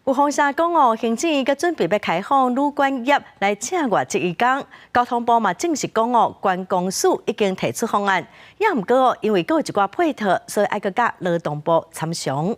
有风声讲哦，行政院准备要开放旅馆业来请外籍移工。交通部嘛正式讲哦，观光署已经提出方案，也毋过哦，因为有一寡配套，所以爱佮甲劳动部参详。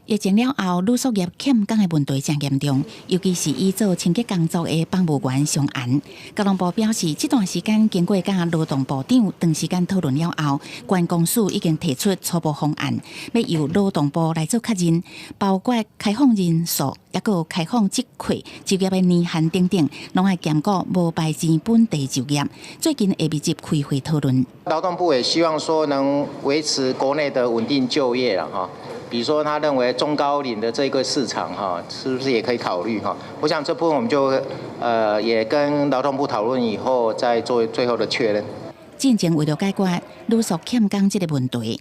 疫情了后，旅宿业欠工的问题真严重，尤其是以做清洁工作的房务员上案。交通部表示，这段时间经过甲劳动部长长时间讨论了后，观光署已经提出初步方案，要由劳动部来做确认，包括开放人数，也有开放职缺、就业的年限等等，拢要兼顾无败钱本地就业。最近下密集开会讨论，劳动部也希望说能维持国内的稳定就业了哈。比如说，他认为中高龄的这个市场哈，是不是也可以考虑哈？我想这部分我们就也跟劳动部讨论以后，再做最后的确认。进前为了解决旅宿欠工这个问题，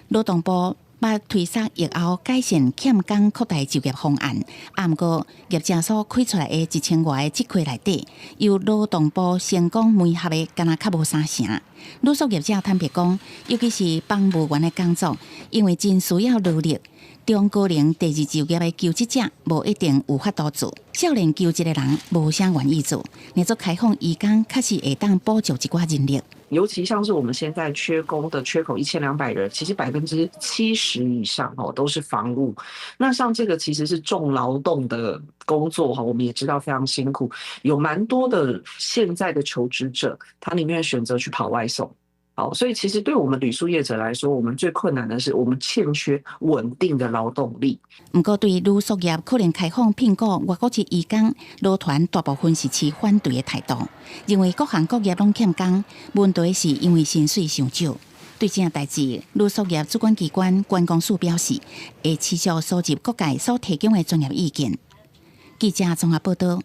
劳动部把推测疫后改善欠工扩大就业方案，不过业者所开出来的1000多个职缺内底，由劳动部成功媒合的，敢若较无三成。旅宿业者坦白讲，尤其是房务员的工作，因为真需要劳力。中高龄第二就业的求职者无一定有法度做，少年求职的人无啥愿意做。你做开放移工，确实会当补足一寡人力。尤其像是我们现在缺工的缺口1200人，其实70%以上都是房务。那像这个其实是重劳动的工作我们也知道非常辛苦，有蛮多的现在的求职者，他宁愿选择去跑外送。好，所以其实对我们旅宿业者来说，我们最困难的是我们欠缺稳定的劳动力。不过，对旅宿业可能开放聘雇外国籍移工，劳团大部分是持反对的态度，认为各行各业拢欠工，问题是因为薪水上少。对这件代志，旅宿业主管机关观光署表示，会持续收集各界所提供的专业意见。记者综合报道。